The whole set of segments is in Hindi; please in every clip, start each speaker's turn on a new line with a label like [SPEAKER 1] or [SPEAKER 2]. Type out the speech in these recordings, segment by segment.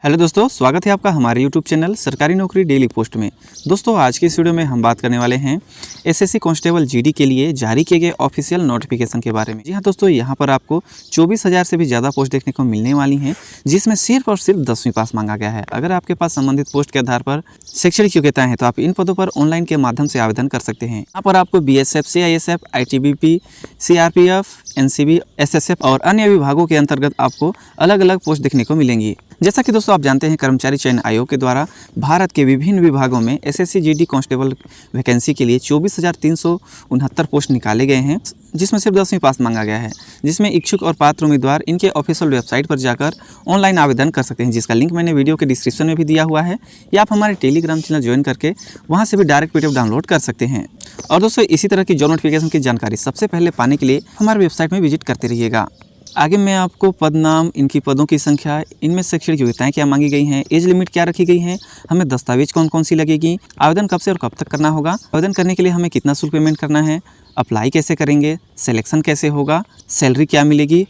[SPEAKER 1] हेलो दोस्तों, स्वागत है आपका हमारे यूट्यूब चैनल सरकारी नौकरी डेली पोस्ट में। दोस्तों, आज की इस वीडियो में हम बात करने वाले हैं एसएससी कांस्टेबल जीडी के लिए जारी किए गए ऑफिशियल नोटिफिकेशन के बारे में। जी हाँ दोस्तों, यहाँ पर आपको 24,000 से भी ज़्यादा पोस्ट देखने को मिलने वाली हैं, जिसमें सिर्फ और सिर्फ 10वीं पास मांगा गया है। अगर आपके पास संबंधित पोस्ट के आधार पर शैक्षणिक योग्यताएं हैं तो आप इन पदों पर ऑनलाइन के माध्यम से आवेदन कर सकते हैं। यहाँ पर आपको BSF, CISF, ITBP, CRPF, NCB, SSF और अन्य विभागों के अंतर्गत आपको अलग अलग पोस्ट देखने को मिलेंगी। जैसा कि दोस्तों आप जानते हैं, कर्मचारी चयन आयोग के द्वारा भारत के विभिन्न विभागों में एसएससी जीडी कांस्टेबल वैकेंसी के लिए 24,369 पोस्ट निकाले गए हैं, जिसमें सिर्फ 10वीं पास मांगा गया है। जिसमें इच्छुक और पात्र उम्मीदवार इनके ऑफिशियल वेबसाइट पर जाकर ऑनलाइन आवेदन कर सकते हैं, जिसका लिंक मैंने वीडियो के डिस्क्रिप्शन में भी दिया हुआ है, या आप हमारे टेलीग्राम चैनल ज्वाइन करके वहाँ से भी डायरेक्ट PDF डाउनलोड कर सकते हैं। और दोस्तों, इसी तरह की जॉब नोटिफिकेशन की जानकारी सबसे पहले पाने के लिए हमारे वेबसाइट में विजिट करते रहिएगा। आगे मैं आपको पद नाम, इनकी पदों की संख्या, इनमें शैक्षणिक योग्यताएं क्या मांगी गई हैं, एज लिमिट क्या रखी गई है, हमें दस्तावेज कौन कौन सी लगेगी, आवेदन कब से और कब तक करना होगा, आवेदन करने के लिए हमें कितना शुल्क पेमेंट करना है, अप्लाई कैसे करेंगे, सिलेक्शन कैसे होगा, सैलरी क्या मिलेगी,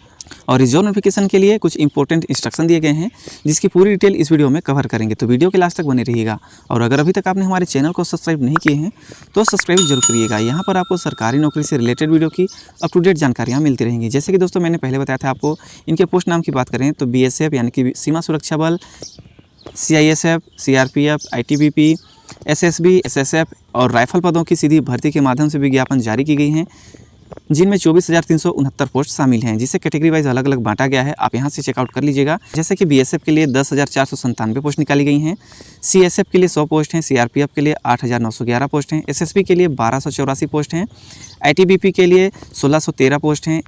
[SPEAKER 1] और इस जॉब नोटिफिकेशन के लिए कुछ इंपॉर्टेंट इंस्ट्रक्शन दिए गए हैं, जिसकी पूरी डिटेल इस वीडियो में कवर करेंगे। तो वीडियो के लास्ट तक बने रहिएगा। और अगर अभी तक आपने हमारे चैनल को सब्सक्राइब नहीं किए हैं तो सब्सक्राइब जरूर करिएगा। यहाँ पर आपको सरकारी नौकरी से रिलेटेड वीडियो की अप टू डेट जानकारियाँ मिलती रहेंगी। जैसे कि दोस्तों मैंने पहले बताया था आपको, इनके पोस्ट नाम की बात करें तो BSF यानी कि सीमा सुरक्षा बल, CISF, CRPF, ITBP, SSB, SSF और राइफल पदों की सीधी भर्ती के माध्यम से विज्ञापन जारी की गई हैं, जिनमें 24,369 पोस्ट शामिल हैं, जिसे कैटेगरी वाइज अलग अलग बांटा गया है। आप यहां से चेकआउट कर लीजिएगा। जैसे कि BSF के लिए 10,497 पोस्ट निकाली गई हैं, CSF के लिए 100 पोस्ट हैं, CRPF के लिए 8,911 पोस्ट हैं, SSB के लिए 1,284 पोस्ट हैं, ITBP के लिए 1,613 पोस्ट हैं,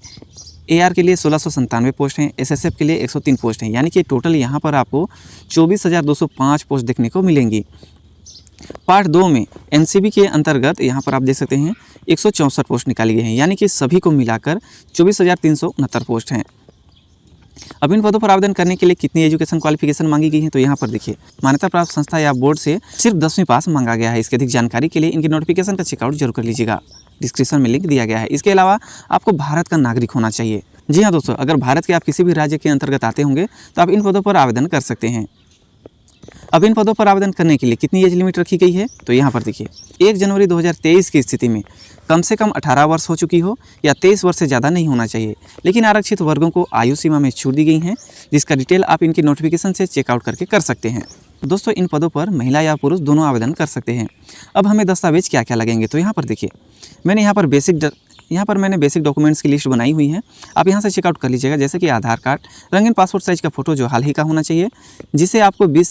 [SPEAKER 1] AR के लिए 1,697 पोस्ट हैं, SSF के लिए 103 पोस्ट हैं। यानी कि टोटल यहाँ पर आपको 24,205 पोस्ट देखने को मिलेंगी। पार्ट 2 में NCB के अंतर्गत यहाँ पर आप देख सकते हैं 164 पोस्ट निकाली गई हैं, यानी कि सभी को मिलाकर 24,369 पोस्ट हैं। अब इन पदों पर आवेदन करने के लिए कितनी एजुकेशन क्वालिफिकेशन मांगी गई है तो यहाँ पर देखिए, मान्यता प्राप्त संस्था या बोर्ड से सिर्फ 10वीं पास मांगा गया है। इसकी अधिक जानकारी के लिए इनके नोटिफिकेशन का चेकआउट जरूर कर लीजिएगा। डिस्क्रिप्शन में लिंक दिया गया है। इसके अलावा आपको भारत का नागरिक होना चाहिए। जी हाँ दोस्तों, अगर भारत के आप किसी भी राज्य के अंतर्गत आते होंगे तो आप इन पदों पर आवेदन कर सकते हैं। अब इन पदों पर आवेदन करने के लिए कितनी एज लिमिट रखी गई है तो यहाँ पर देखिए, 1 जनवरी 2023 की स्थिति में कम से कम 18 वर्ष हो चुकी हो या 23 वर्ष से ज़्यादा नहीं होना चाहिए। लेकिन आरक्षित वर्गों को आयु सीमा में छूट दी गई है, जिसका डिटेल आप इनकी नोटिफिकेशन से चेकआउट करके कर सकते हैं। दोस्तों, इन पदों पर महिला या पुरुष दोनों आवेदन कर सकते हैं। अब हमें दस्तावेज क्या क्या लगेंगे तो यहाँ पर देखिए, मैंने बेसिक डॉक्यूमेंट्स की लिस्ट बनाई हुई है। आप यहाँ से चेकआउट कर लीजिएगा। जैसे कि आधार कार्ड, रंगीन पासपोर्ट साइज का फ़ोटो जो हाल ही का होना चाहिए, जिसे आपको 20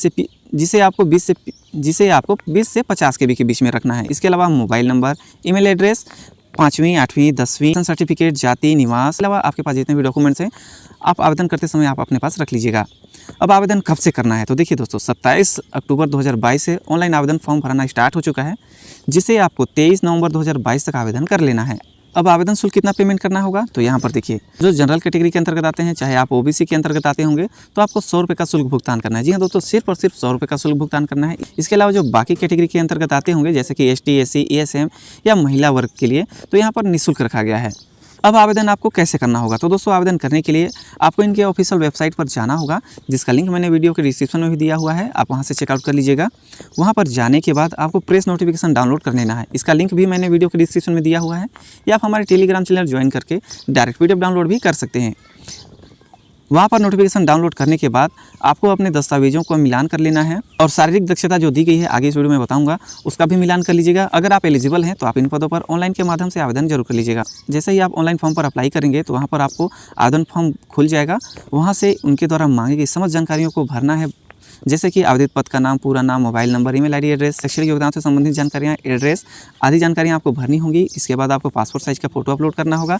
[SPEAKER 1] से 50 KB के बीच में रखना है। इसके अलावा मोबाइल नंबर, ईमेल एड्रेस, 5वीं, 8वीं, 10वीं सर्टिफिकेट, जाति, निवास, के अलावा आपके पास जितने भी डॉक्यूमेंट्स हैं आप आवेदन करते समय आप अपने पास रख लीजिएगा। अब आवेदन कब से करना है तो देखिए दोस्तों, 27 अक्टूबर 2022 से ऑनलाइन आवेदन फॉर्म भरना स्टार्ट हो चुका है, जिसे आपको 23 नवंबर 2022 तक आवेदन कर लेना है। अब आवेदन शुल्क कितना पेमेंट करना होगा तो यहाँ पर देखिए, जो जनरल कैटेगरी के अंतर्गत आते हैं, चाहे आप OBC के अंतर्गत आते होंगे, तो आपको 100 रुपये का शुल्क भुगतान करना है। जी हाँ दोस्तों, सिर्फ और सिर्फ 100 रुपये का शुल्क भुगतान करना है। इसके अलावा जो बाकी कैटेगरी के अंतर्गत आते होंगे, जैसे कि ST, SC, ESM या महिला वर्ग के लिए, तो यहाँ पर निःशुल्क रखा गया है। अब आवेदन आपको कैसे करना होगा तो दोस्तों, आवेदन करने के लिए आपको इनके ऑफिशियल वेबसाइट पर जाना होगा, जिसका लिंक मैंने वीडियो के डिस्क्रिप्शन में भी दिया हुआ है। आप वहां से चेकआउट कर लीजिएगा। वहां पर जाने के बाद आपको प्रेस नोटिफिकेशन डाउनलोड कर लेना है। इसका लिंक भी मैंने वीडियो के डिस्क्रिप्शन में दिया हुआ है, या आप हमारे टेलीग्राम चैनल ज्वाइन करके डायरेक्ट PDF डाउनलोड भी कर सकते हैं। वहाँ पर नोटिफिकेशन डाउनलोड करने के बाद आपको अपने दस्तावेजों को मिलान कर लेना है, और शारीरिक दक्षता जो दी गई है आगे इस वीडियो में बताऊंगा, उसका भी मिलान कर लीजिएगा। अगर आप एलिजिबल हैं तो आप इन पदों पर ऑनलाइन के माध्यम से आवेदन जरूर कर लीजिएगा। जैसे ही आप ऑनलाइन फॉर्म पर अप्लाई करेंगे तो वहाँ पर आपको आवेदन फॉर्म खुल जाएगा। वहाँ से उनके द्वारा मांगी गई समस्त जानकारियों को भरना है, जैसे कि आवेदित पद का नाम, पूरा नाम, mobile number, email ID, address, शैक्षणिक योगदान से संबंधित जानकारियाँ, एड्रेस आदि जानकारियाँ आपको भरनी होंगी। इसके बाद आपको पासपोर्ट साइज का फ़ोटो अपलोड करना होगा।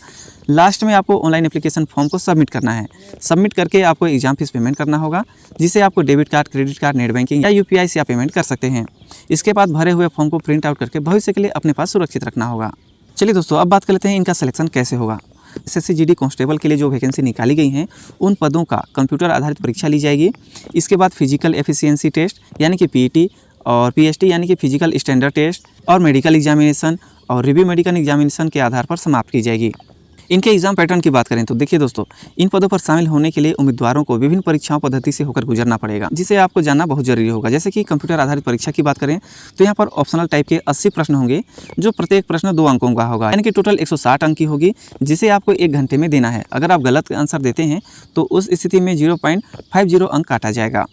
[SPEAKER 1] लास्ट में आपको ऑनलाइन एप्लीकेशन फॉर्म को सबमिट करना है। सबमिट करके आपको एग्जाम फीस पेमेंट करना होगा, जिसे आपको debit card, credit card, net banking या UPI से आप पेमेंट कर सकते हैं। इसके बाद भरे हुए फॉर्म को प्रिंट आउट करके भविष्य के लिए अपने पास सुरक्षित रखना होगा। चलिए दोस्तों, अब बात कर लेते हैं इनका सिलेक्शन कैसे होगा। एसएससी जीडी कांस्टेबल के लिए जो वैकेंसी निकाली गई हैं, उन पदों का कंप्यूटर आधारित परीक्षा ली जाएगी। इसके बाद फिजिकल एफिशिएंसी टेस्ट यानी कि PET और PST यानी कि फिजिकल स्टैंडर्ड टेस्ट और मेडिकल एग्जामिनेशन और रिव्यू मेडिकल एग्जामिनेशन के आधार पर समाप्त की जाएगी। इनके एग्जाम पैटर्न की बात करें तो देखिए दोस्तों, इन पदों पर शामिल होने के लिए उम्मीदवारों को विभिन्न परीक्षाओं पद्धति से होकर गुजरना पड़ेगा, जिसे आपको जानना बहुत जरूरी होगा। जैसे कि कंप्यूटर आधारित परीक्षा की बात करें तो यहाँ पर ऑप्शनल टाइप के 80 प्रश्न होंगे, जो प्रत्येक प्रश्न 2 अंकों का होगा, यानी कि टोटल 160 अंक की होगी, जिसे आपको 1 घंटे में देना है। अगर आप गलत आंसर देते हैं तो उस स्थिति में 0.50 अंक काटा जाएगा।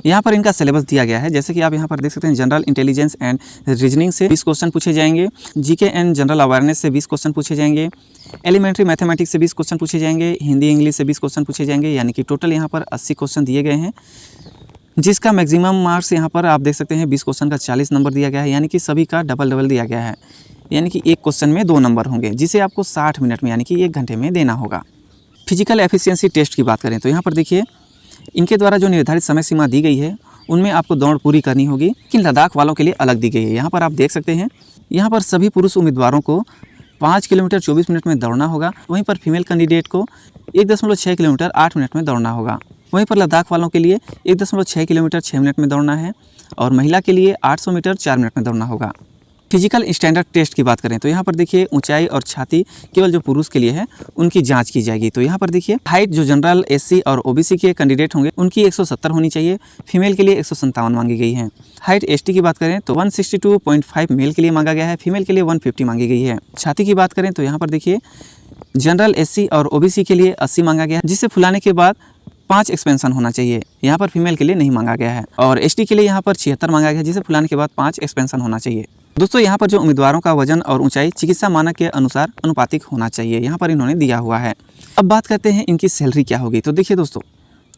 [SPEAKER 1] यहाँ पर इनका सिलेबस दिया गया है, जैसे कि आप यहाँ पर देख सकते हैं। जनरल इंटेलिजेंस एंड रीजनिंग से 20 क्वेश्चन पूछे जाएंगे, जीके एंड जनरल अवेयरनेस से 20 क्वेश्चन पूछे जाएंगे, एलिमेंट्री मैथमेटिक्स से 20 क्वेश्चन पूछे जाएंगे, हिंदी इंग्लिश से 20 क्वेश्चन पूछे जाएंगे, यानी कि टोटल यहाँ पर 80 क्वेश्चन दिए गए हैं, जिसका मैक्सिमम मार्क्स यहाँ पर आप देख सकते हैं 20 क्वेश्चन का 40 नंबर दिया गया है, यानी कि सभी का डबल दिया गया है, यानी कि एक क्वेश्चन में 2 नंबर होंगे, जिसे आपको 60 मिनट में यानी कि 1 घंटे में देना होगा। फिजिकल एफिशिएंसी टेस्ट की बात करें तो यहाँ पर देखिए, इनके द्वारा जो निर्धारित समय सीमा दी गई है उनमें आपको दौड़ पूरी करनी होगी, लेकिन लद्दाख वालों के लिए अलग दी गई है। यहाँ पर आप देख सकते हैं, यहाँ पर सभी पुरुष उम्मीदवारों को 5 किलोमीटर 24 मिनट में दौड़ना होगा, वहीं पर फीमेल कैंडिडेट को 1.6 किलोमीटर 8 मिनट में दौड़ना होगा। वहीं पर लद्दाख वालों के लिए 1.6 किलोमीटर 6 मिनट में दौड़ना है, और महिला के लिए 800 मीटर 4 मिनट में दौड़ना होगा। फिजिकल स्टैंडर्ड टेस्ट की बात करें तो यहाँ पर देखिए, ऊंचाई और छाती केवल जो पुरुष के लिए है उनकी जांच की जाएगी। तो यहाँ पर देखिए, हाइट जो जनरल, एससी और ओबीसी के कैंडिडेट होंगे उनकी 170 होनी चाहिए, फीमेल के लिए 157 मांगी गई है। हाइट एसटी की बात करें तो 162.5 मेल के लिए मांगा गया है, फीमेल के लिए 150 मांगी गई है। छाती की बात करें तो यहाँ पर देखिए, जनरल, एससी और ओबीसी के लिए 80 मांगा गया है, जिसे फुलाने के बाद 5 एक्सपेंशन होना चाहिए। यहाँ पर फीमेल के लिए नहीं मांगा गया है, और एसटी के लिए यहाँ पर 76 मांगा गया है, जिसे फुलाने के बाद 5 एक्सपेंशन होना चाहिए। दोस्तों, यहाँ पर जो उम्मीदवारों का वजन और ऊंचाई चिकित्सा मानक के अनुसार अनुपातिक होना चाहिए, यहाँ पर इन्होंने दिया हुआ है। अब बात करते हैं इनकी सैलरी क्या होगी। तो देखिए दोस्तों,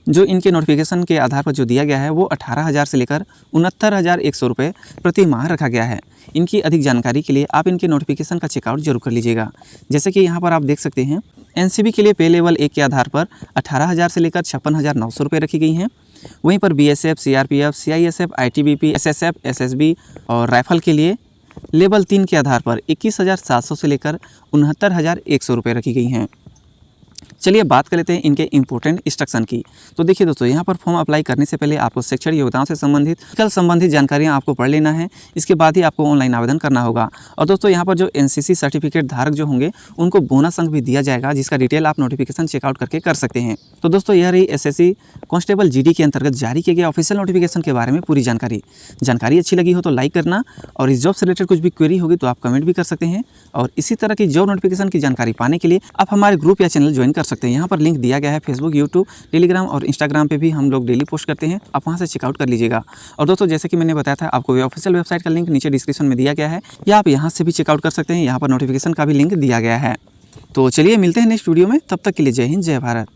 [SPEAKER 1] जो इनके नोटिफिकेशन के आधार पर जो दिया गया है वो 18,000 से लेकर 69,100 रुपये प्रति माह रखा गया है। इनकी अधिक जानकारी के लिए आप इनके नोटिफिकेशन का चेकआउट जरूर कर लीजिएगा। जैसे कि यहाँ पर आप देख सकते हैं, एनसीबी के लिए पे लेवल 1 के आधार पर 18,000 से लेकर 56,900 रुपये रखी गई हैं। वहीं पर BSF, CRPF, CISF, ITBP, SSF, SSB और राइफल के लिए लेवल 3 के आधार पर 21,700 से लेकर 69,100 रुपये रखी गई हैं। चलिए बात कर लेते हैं इनके इंपॉर्टेंट इंस्ट्रक्शन की। तो देखिए दोस्तों, यहाँ पर फॉर्म अप्लाई करने से पहले आपको शैक्षणिक योग्यताओं से संबंधित जानकारियाँ आपको पढ़ लेना है। इसके बाद ही आपको ऑनलाइन आवेदन करना होगा। और दोस्तों, यहाँ पर जो एनसीसी सर्टिफिकेट धारक जो होंगे उनको बोनस अंक भी दिया जाएगा, जिसका डिटेल आप नोटिफिकेशन चेकआउट करके कर सकते हैं। तो दोस्तों, यह रही एसएससी कांस्टेबल जीडी के अंतर्गत जारी किए गए ऑफिशियल नोटिफिकेशन के बारे में पूरी जानकारी अच्छी लगी हो तो लाइक करना, और इस जॉब से रिलेटेड कुछ भी क्वेरी होगी तो आप कमेंट भी कर सकते हैं। और इसी तरह की जॉब नोटिफिकेशन की जानकारी पाने के लिए आप हमारे ग्रुप या चैनल ज्वाइन कर सकते हैं। यहाँ पर लिंक दिया गया है, फेसबुक, यूट्यूब, टेलीग्राम और इंस्टाग्राम पे भी हम लोग डेली पोस्ट करते हैं, आप वहाँ से चेकआउट कर लीजिएगा। और दोस्तों, जैसे कि मैंने बताया था, आपको ऑफिशियल वेबसाइट का लिंक नीचे डिस्क्रिप्शन में दिया गया है, या आप यहाँ से भी चेकआउट कर सकते हैं। यहाँ पर नोटिफिकेशन का भी लिंक दिया गया है। तो चलिए मिलते हैं नेक्स्ट वीडियो में, तब तक के लिए जय हिंद, जय भारत।